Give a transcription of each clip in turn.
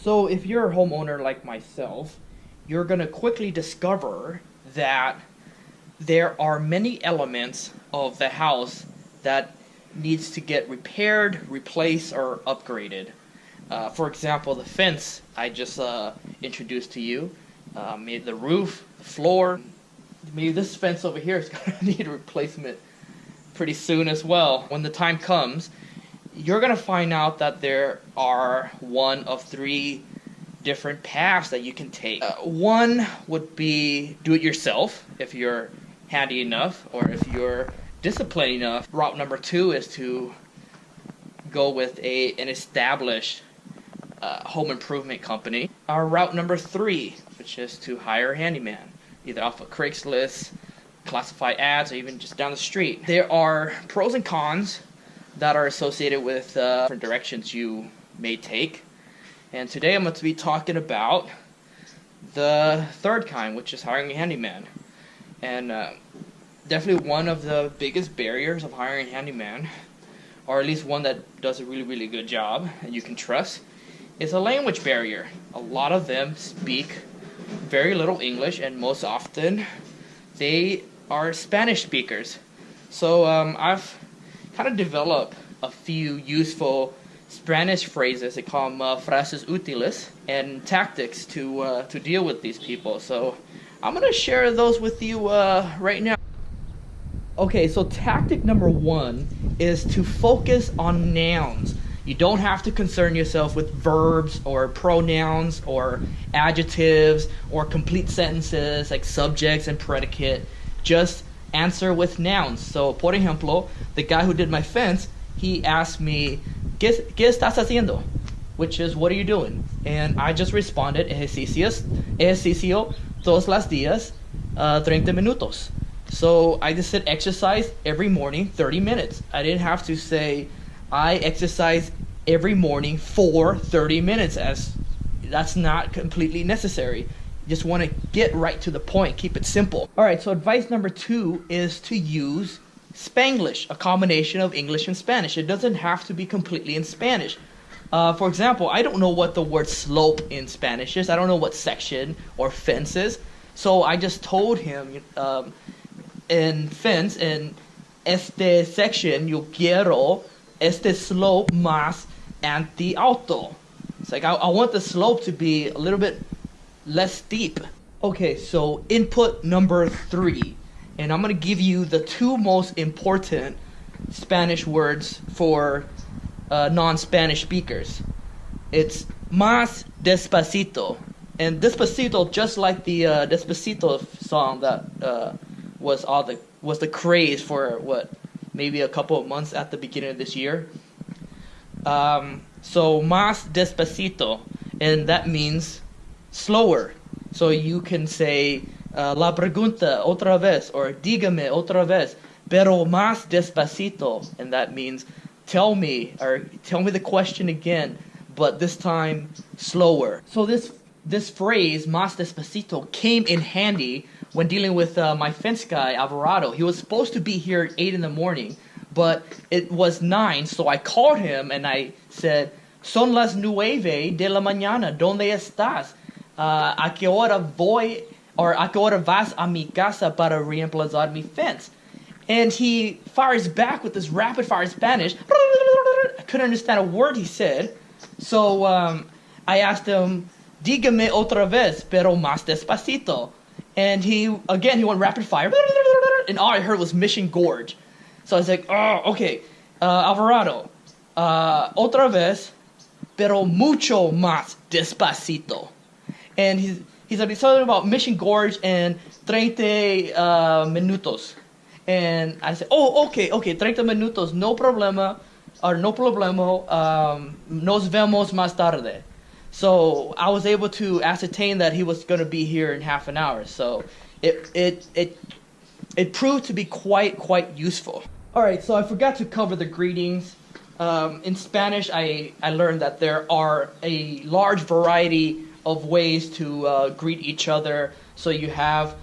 So if you're a homeowner like myself, you're going to quickly discover that there are many elements of the house that needs to get repaired, replaced, or upgraded. For example, the fence I just introduced to you, maybe the roof, the floor, maybe this fence over here is going to need a replacement pretty soon as well. When the time comes, you're going to find out that there are one of three different paths that you can take. One would be do it yourself if you're handy enough, or if you're disciplined enough. Route number two is to go with an established home improvement company. Our route number three, which is to hire a handyman, either off of Craigslist, classified ads, or even just down the street. There are pros and cons that are associated with different directions you may take. And today I'm going to be talking about the third kind, which is hiring a handyman. And definitely one of the biggest barriers of hiring a handyman, or at least one that does a really, really good job and you can trust, is a language barrier. A lot of them speak very little English, and most often they are Spanish speakers. So I've kind of developed a few useful Spanish phrases. They call them frases útiles, and tactics to deal with these people. So I'm going to share those with you right now. Okay, so tactic number one is to focus on nouns. You don't have to concern yourself with verbs or pronouns or adjectives or complete sentences like subjects and predicate. Just answer with nouns. So, por ejemplo, the guy who did my fence, he asked me, ¿Qué estás haciendo? Which is, what are you doing? And I just responded, ejercicio todos los días, 30 minutos. So I just said exercise every morning, 30 minutes. I didn't have to say I exercise every morning for 30 minutes, as that's not completely necessary. You just want to get right to the point, keep it simple. All right, so advice number two is to use Spanglish, a combination of English and Spanish. It doesn't have to be completely in Spanish. For example, I don't know what the word slope in Spanish is. I don't know what section or fence is. So I just told him in fence, in este section, yo quiero este slope más anti-alto. It's like I want the slope to be a little bit less steep. Okay, so input number three. And I'm going to give you the two most important Spanish words for non-Spanish speakers. It's más despacito. And despacito, just like the Despacito song that was the craze for maybe a couple of months at the beginning of this year. So más despacito, and that means slower. So you can say la pregunta otra vez, or dígame otra vez, pero más despacito, and that means tell me the question again, but this time slower. So this phrase más despacito came in handy when dealing with my fence guy Alvarado. He was supposed to be here at 8 in the morning, but it was 9, so I called him and I said, son las 9 de la mañana, ¿dónde estás? ¿A qué hora voy, or a qué hora vas a mi casa para reemplazar mi fence? And he fires back with this rapid fire Spanish. I couldn't understand a word he said. So I asked him, dígame otra vez, pero más despacito. And he went rapid fire. And all I heard was Mission Gorge. So I was like, oh, okay. Alvarado, otra vez, pero mucho más despacito. And he's talking about Mission Gorge and 30 minutos. And I said, oh, okay, 30 minutos, no problema, nos vemos más tarde. So I was able to ascertain that he was going to be here in half an hour. So it proved to be quite useful. All right, so I forgot to cover the greetings. In Spanish, I learned that there are a large variety of ways to greet each other. So you have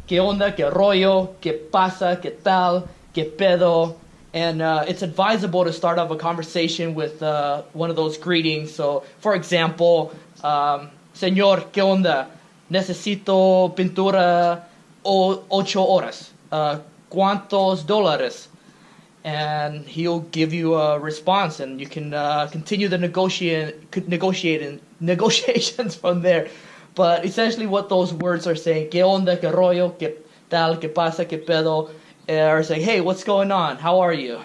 ¿qué onda? ¿Qué rollo? ¿Qué pasa? ¿Qué tal? ¿Qué pedo? And it's advisable to start off a conversation with one of those greetings. So, for example, Señor, ¿qué onda? Necesito pintura 8 horas. ¿Cuántos dólares? And he'll give you a response, and you can continue the negotiations from there. But essentially, what those words are saying, ¿qué onda? ¿Qué rollo? ¿Qué tal? ¿Qué pasa? ¿Qué pedo? Are saying, hey, what's going on? How are you?